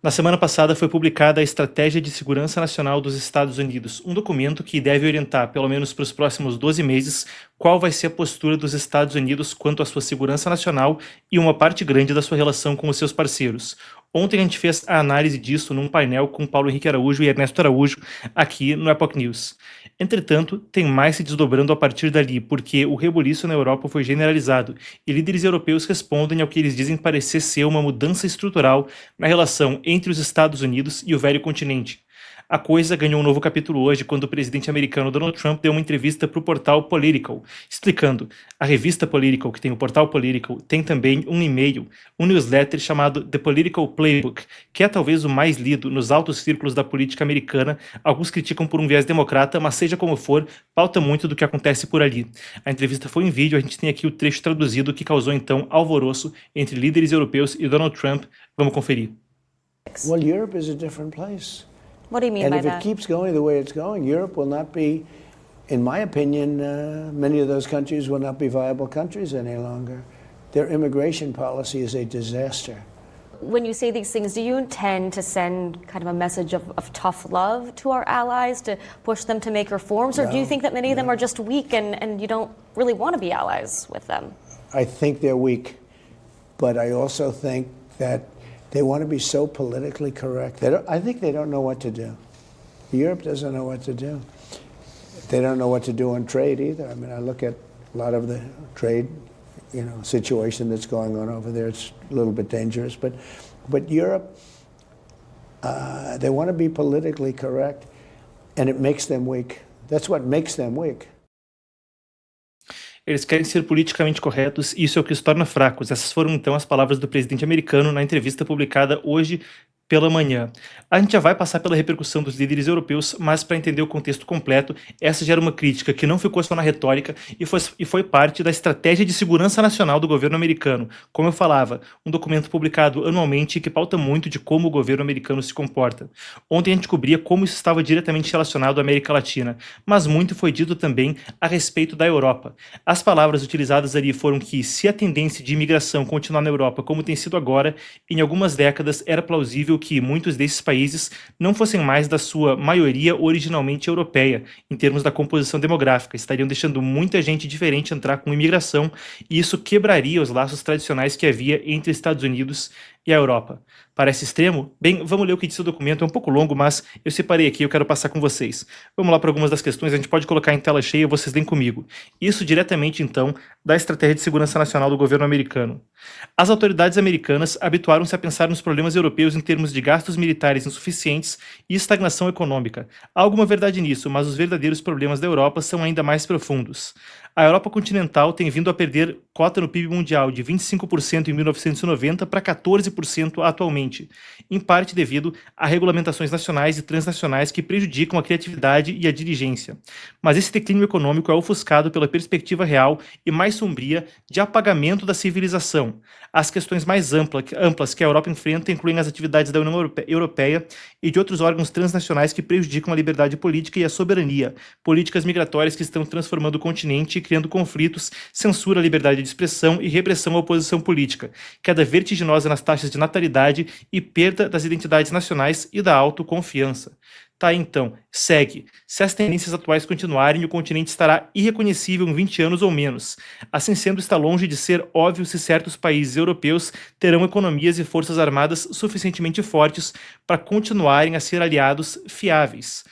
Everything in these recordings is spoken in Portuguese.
Na semana passada foi publicada a Estratégia de Segurança Nacional dos Estados Unidos, um documento que deve orientar, pelo menos para os próximos 12 meses, qual vai ser a postura dos Estados Unidos quanto à sua segurança nacional e uma parte grande da sua relação com os seus parceiros. Ontem a gente fez a análise disso num painel com Paulo Henrique Araújo e Ernesto Araújo, aqui no Epoch News. Entretanto, tem mais se desdobrando a partir dali, porque o rebuliço na Europa foi generalizado e líderes europeus respondem ao que eles dizem parecer ser uma mudança estrutural na relação entre os Estados Unidos e o velho continente. A coisa ganhou um novo capítulo hoje quando o presidente americano Donald Trump deu uma entrevista para o portal Political, explicando. A revista Political, que tem o portal Political, tem também um e-mail, um newsletter chamado The Political Playbook, que é talvez o mais lido nos altos círculos da política americana. Alguns criticam por um viés democrata, mas seja como for, pauta muito do que acontece por ali. A entrevista foi em vídeo, a gente tem aqui o trecho traduzido que causou então alvoroço entre líderes europeus e Donald Trump. Vamos conferir. Well, Europe is a different place. What do you mean And by if that? it keeps going the way it's going, Europe will not be, in my opinion, many of those countries will not be viable countries any longer. Their immigration policy is a disaster. When you say these things, do you intend to send kind of a message of tough love to our allies to push them to make reforms? Or do you think that many of them are just weak and you don't really want to be allies with them? I think they're weak, but I also think that they want to be so politically correct. I think they don't know what to do. Europe doesn't know what to do. They don't know what to do on trade either. I mean, I look at a lot of the trade, situation that's going on over there. It's a little bit dangerous, but Europe, they want to be politically correct, and it makes them weak. That's what makes them weak. Eles querem ser politicamente corretos e isso é o que os torna fracos. Essas foram então as palavras do presidente americano na entrevista publicada hoje pela manhã. A gente já vai passar pela repercussão dos líderes europeus, mas para entender o contexto completo, essa já era uma crítica que não ficou só na retórica e foi parte da Estratégia de Segurança Nacional do governo americano. Como eu falava, um documento publicado anualmente que pauta muito de como o governo americano se comporta. Ontem a gente cobria como isso estava diretamente relacionado à América Latina, mas muito foi dito também a respeito da Europa. As palavras utilizadas ali foram que, se a tendência de imigração continuar na Europa como tem sido agora, em algumas décadas era plausível que muitos desses países não fossem mais da sua maioria originalmente europeia, em termos da composição demográfica, estariam deixando muita gente diferente entrar com imigração, e isso quebraria os laços tradicionais que havia entre Estados Unidos e a Europa. Parece extremo? Bem, vamos ler o que diz o documento, é um pouco longo, mas eu separei aqui e eu quero passar com vocês. Vamos lá para algumas das questões, a gente pode colocar em tela cheia, vocês leem comigo. Isso diretamente, então, da Estratégia de Segurança Nacional do governo americano. As autoridades americanas habituaram-se a pensar nos problemas europeus em termos de gastos militares insuficientes e estagnação econômica. Há alguma verdade nisso, mas os verdadeiros problemas da Europa são ainda mais profundos. A Europa continental tem vindo a perder cota no PIB mundial de 25% em 1990 para 14% atualmente, em parte devido a regulamentações nacionais e transnacionais que prejudicam a criatividade e a diligência. Mas esse declínio econômico é ofuscado pela perspectiva real e mais sombria de apagamento da civilização. As questões mais amplas que a Europa enfrenta incluem as atividades da União Europeia e de outros órgãos transnacionais que prejudicam a liberdade política e a soberania, políticas migratórias que estão transformando o continente e criando conflitos, censura à liberdade de expressão e repressão à oposição política, queda vertiginosa nas taxas de natalidade e perda das identidades nacionais e da autoconfiança. Tá, então, segue. Se as tendências atuais continuarem, o continente estará irreconhecível em 20 anos ou menos. Assim sendo, está longe de ser óbvio se certos países europeus terão economias e forças armadas suficientemente fortes para continuarem a ser aliados fiáveis.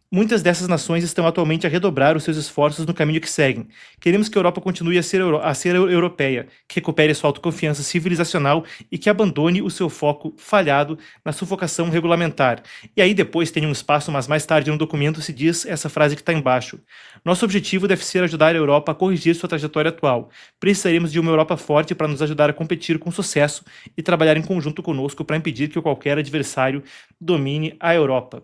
Muitas dessas nações estão atualmente a redobrar os seus esforços no caminho que seguem. Queremos que a Europa continue a ser europeia, que recupere sua autoconfiança civilizacional e que abandone o seu foco falhado na sufocação regulamentar. E aí depois tem um espaço, mas mais tarde no documento se diz essa frase que está embaixo. Nosso objetivo deve ser ajudar a Europa a corrigir sua trajetória atual. Precisaremos de uma Europa forte para nos ajudar a competir com sucesso e trabalhar em conjunto conosco para impedir que qualquer adversário domine a Europa.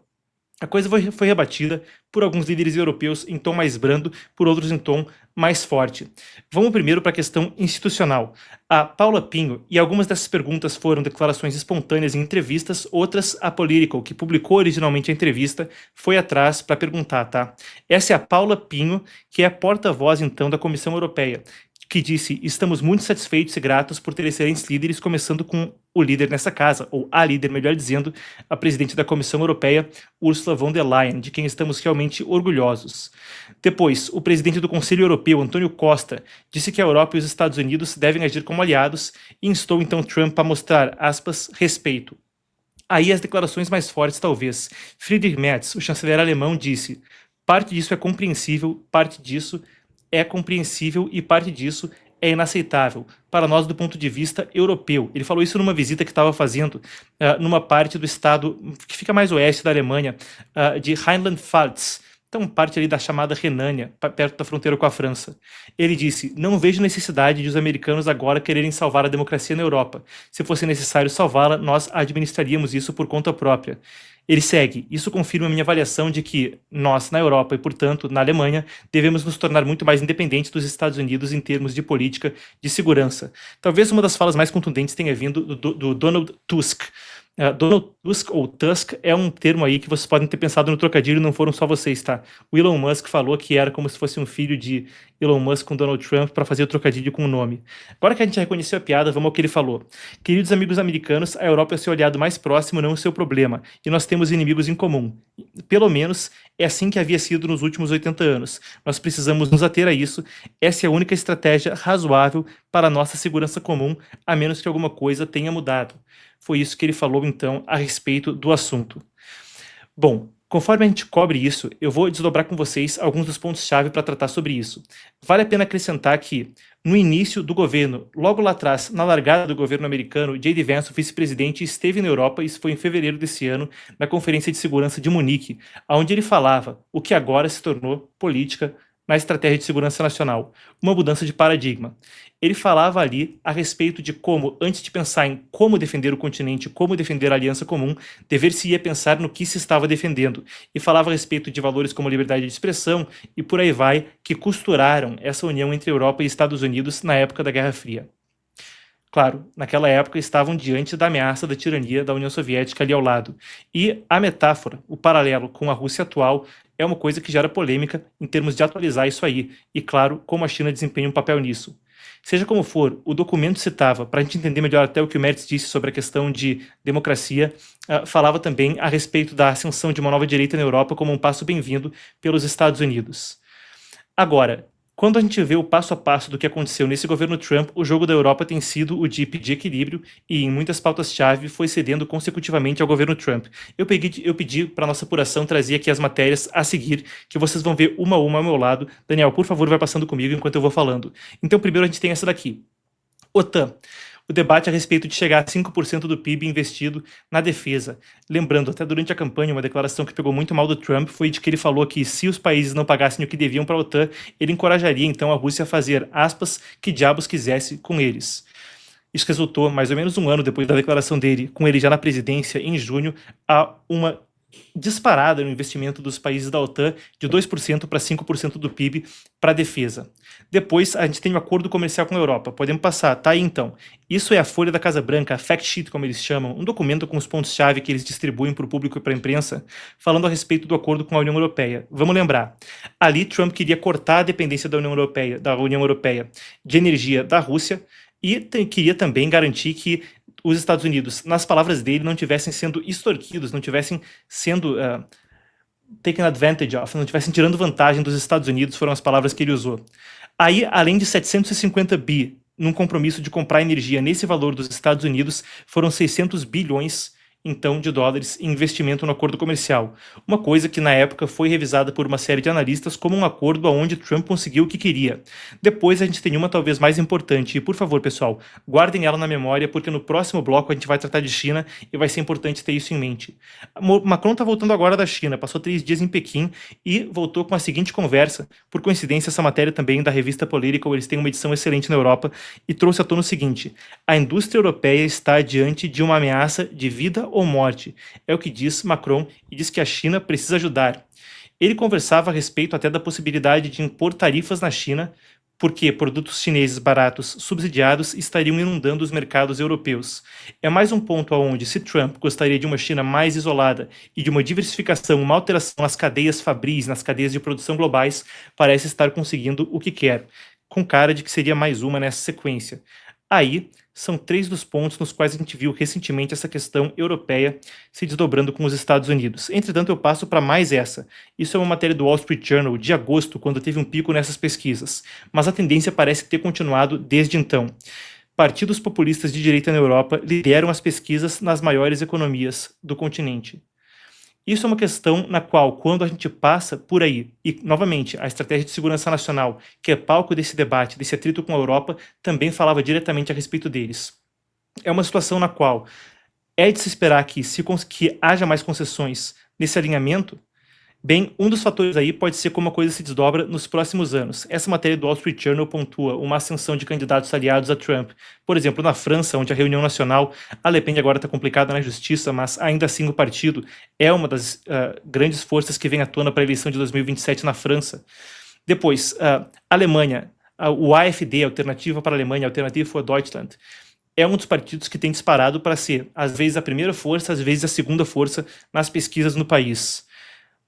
A coisa foi rebatida por alguns líderes europeus em tom mais brando, por outros em tom mais forte. Vamos primeiro para a questão institucional. A Paula Pinho, e algumas dessas perguntas foram declarações espontâneas em entrevistas, outras a Political, que publicou originalmente a entrevista, foi atrás para perguntar, tá? Essa é a Paula Pinho, que é a porta-voz, então, da Comissão Europeia. que disse: estamos muito satisfeitos e gratos por ter excelentes líderes, começando com o líder nessa casa, ou a líder, melhor dizendo, a presidente da Comissão Europeia, Ursula von der Leyen, de quem estamos realmente orgulhosos. Depois, o presidente do Conselho Europeu, Antônio Costa, disse que a Europa e os Estados Unidos devem agir como aliados e instou então Trump a mostrar, aspas, respeito. Aí as declarações mais fortes, talvez. Friedrich Merz, o chanceler alemão, disse: parte disso é compreensível, parte disso é compreensível e parte disso é inaceitável para nós do ponto de vista europeu. Ele falou isso numa visita que estava fazendo numa parte do estado que fica mais oeste da Alemanha, de Rheinland-Pfalz, então parte ali da chamada Renânia, perto da fronteira com a França. Ele disse: não vejo necessidade de os americanos agora quererem salvar a democracia na Europa. Se fosse necessário salvá-la, nós administraríamos isso por conta própria. Ele segue: isso confirma a minha avaliação de que nós, na Europa e, portanto, na Alemanha, devemos nos tornar muito mais independentes dos Estados Unidos em termos de política de segurança. Talvez uma das falas mais contundentes tenha vindo do Donald Tusk. Donald Tusk, ou Tusk, é um termo aí que vocês podem ter pensado no trocadilho, não foram só vocês, tá? O Elon Musk falou que era como se fosse um filho de Elon Musk com Donald Trump para fazer o trocadilho com o nome. Agora que a gente já reconheceu a piada, vamos ao que ele falou. Queridos amigos americanos, a Europa é seu aliado mais próximo, não o seu problema, e nós temos inimigos em comum. Pelo menos é assim que havia sido nos últimos 80 anos. Nós precisamos nos ater a isso. Essa é a única estratégia razoável para a nossa segurança comum, a menos que alguma coisa tenha mudado. Foi isso que ele falou, então, a respeito do assunto. Bom, conforme a gente cobre isso, eu vou desdobrar com vocês alguns dos pontos-chave para tratar sobre isso. Vale a pena acrescentar que, no início do governo, logo lá atrás, na largada do governo americano, J.D. Vance, o vice-presidente, esteve na Europa, isso foi em fevereiro desse ano, na Conferência de Segurança de Munique, onde ele falava o que agora se tornou política na estratégia de segurança nacional, uma mudança de paradigma. Ele falava ali a respeito de como, antes de pensar em como defender o continente, como defender a aliança comum, dever-se-ia pensar no que se estava defendendo, e falava a respeito de valores como liberdade de expressão e por aí vai, que costuraram essa união entre Europa e Estados Unidos na época da Guerra Fria. Claro, naquela época estavam diante da ameaça da tirania da União Soviética ali ao lado. E a metáfora, o paralelo com a Rússia atual, é uma coisa que gera polêmica em termos de atualizar isso aí, e claro, como a China desempenha um papel nisso. Seja como for, o documento citava, para a gente entender melhor até o que o Merz disse sobre a questão de democracia, falava também a respeito da ascensão de uma nova direita na Europa como um passo bem-vindo pelos Estados Unidos. Agora, quando a gente vê o passo a passo do que aconteceu nesse governo Trump, o jogo da Europa tem sido o de pedir equilíbrio e, em muitas pautas-chave, foi cedendo consecutivamente ao governo Trump. Eu pedi para nossa apuração trazer aqui as matérias a seguir, que vocês vão ver uma a uma ao meu lado. Daniel, por favor, vai passando comigo enquanto eu vou falando. Então, primeiro a gente tem essa daqui. OTAN. O debate a respeito de chegar a 5% do PIB investido na defesa. Lembrando, até durante a campanha, uma declaração que pegou muito mal do Trump foi de que ele falou que se os países não pagassem o que deviam para a OTAN, ele encorajaria então a Rússia a fazer, aspas, que diabos quisesse com eles. Isso resultou, mais ou menos um ano depois da declaração dele, com ele já na presidência, em junho, a uma disparada no investimento dos países da OTAN de 2% para 5% do PIB para a defesa. Depois, a gente tem um acordo comercial com a Europa. Podemos passar, tá aí então. Isso é a folha da Casa Branca, a fact sheet, como eles chamam, um documento com os pontos-chave que eles distribuem para o público e para a imprensa, falando a respeito do acordo com a União Europeia. Vamos lembrar, ali Trump queria cortar a dependência da União Europeia de energia da Rússia e queria também garantir que os Estados Unidos, nas palavras dele, não tivessem sendo extorquidos, não tivessem sendo taken advantage of, não tivessem tirando vantagem dos Estados Unidos, foram as palavras que ele usou. Aí, além de 750 bi num compromisso de comprar energia nesse valor dos Estados Unidos, foram 600 bilhões então de dólares em investimento no acordo comercial. Uma coisa que na época foi revisada por uma série de analistas como um acordo onde Trump conseguiu o que queria. Depois a gente tem uma talvez mais importante, e por favor pessoal, guardem ela na memória porque no próximo bloco a gente vai tratar de China e vai ser importante ter isso em mente. Macron está voltando agora da China, passou 3 dias em Pequim e voltou com a seguinte conversa, por coincidência essa matéria também da revista Political, eles têm uma edição excelente na Europa, e trouxe à tona o seguinte: a indústria europeia está diante de uma ameaça de vida ou morte. É o que diz Macron e diz que a China precisa ajudar. Ele conversava a respeito até da possibilidade de impor tarifas na China, porque produtos chineses baratos subsidiados estariam inundando os mercados europeus. É mais um ponto onde, se Trump gostaria de uma China mais isolada e de uma diversificação, uma alteração nas cadeias fabris, nas cadeias de produção globais, parece estar conseguindo o que quer. com cara de que seria mais uma nessa sequência. Aí são 3 dos pontos nos quais a gente viu recentemente essa questão europeia se desdobrando com os Estados Unidos. Entretanto, eu passo para mais essa. Isso é uma matéria do Wall Street Journal de agosto, quando teve um pico nessas pesquisas, mas a tendência parece ter continuado desde então. Partidos populistas de direita na Europa lideram as pesquisas nas maiores economias do continente. Isso é uma questão na qual, quando a gente passa por aí, e novamente, a estratégia de segurança nacional, que é palco desse debate, desse atrito com a Europa, também falava diretamente a respeito deles. É uma situação na qual é de se esperar que haja mais concessões nesse alinhamento. Bem, um dos fatores aí pode ser como a coisa se desdobra nos próximos anos. Essa matéria do Wall Street Journal pontua uma ascensão de candidatos aliados a Trump. Por exemplo, na França, onde a reunião nacional, a Le Pen agora está complicada na justiça, mas ainda assim o partido é uma das grandes forças que vem à tona para a eleição de 2027 na França. Depois, Alemanha, o AfD, Alternativa para a Alemanha, Alternative for Deutschland, é um dos partidos que tem disparado para ser, às vezes, a primeira força, às vezes a segunda força nas pesquisas no país.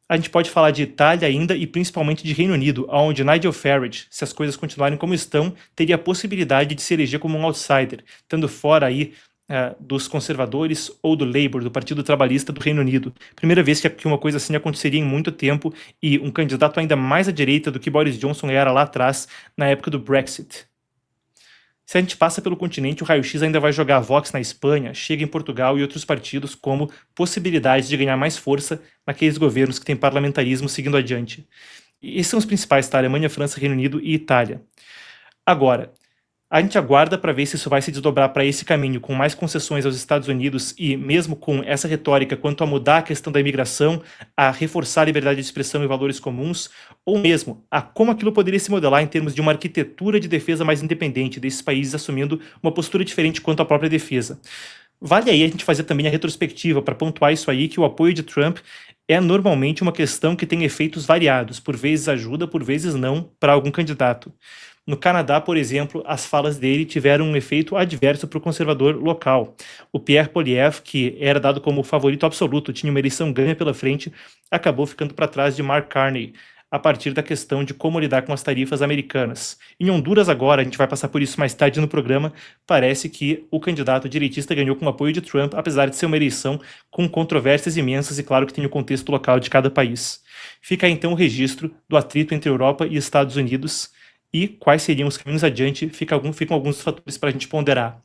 A gente pode falar de Itália ainda e principalmente de Reino Unido, onde Nigel Farage, se as coisas continuarem como estão, teria a possibilidade de se eleger como um outsider, estando fora aí dos conservadores ou do Labour, do Partido Trabalhista do Reino Unido. Primeira vez que uma coisa assim aconteceria em muito tempo e um candidato ainda mais à direita do que Boris Johnson era lá atrás, na época do Brexit. Se a gente passa pelo continente, o raio-x ainda vai jogar a Vox na Espanha, chega em Portugal e outros partidos como possibilidades de ganhar mais força naqueles governos que têm parlamentarismo seguindo adiante. E esses são os principais, tá? Alemanha, França, Reino Unido e Itália. Agora, a gente aguarda para ver se isso vai se desdobrar para esse caminho, com mais concessões aos Estados Unidos e mesmo com essa retórica quanto a mudar a questão da imigração, a reforçar a liberdade de expressão e valores comuns, ou mesmo a como aquilo poderia se modelar em termos de uma arquitetura de defesa mais independente, desses países assumindo uma postura diferente quanto à própria defesa. Vale aí a gente fazer também a retrospectiva para pontuar isso aí, que o apoio de Trump é normalmente uma questão que tem efeitos variados, por vezes ajuda, por vezes não, para algum candidato. No Canadá, por exemplo, as falas dele tiveram um efeito adverso para o conservador local. O Pierre Poilievre, que era dado como favorito absoluto, tinha uma eleição ganha pela frente, acabou ficando para trás de Mark Carney, a partir da questão de como lidar com as tarifas americanas. Em Honduras agora, a gente vai passar por isso mais tarde no programa, parece que o candidato direitista ganhou com o apoio de Trump, apesar de ser uma eleição com controvérsias imensas e claro que tem o contexto local de cada país. Fica aí então o registro do atrito entre Europa e Estados Unidos, e quais seriam os caminhos adiante, ficam alguns fatores para a gente ponderar.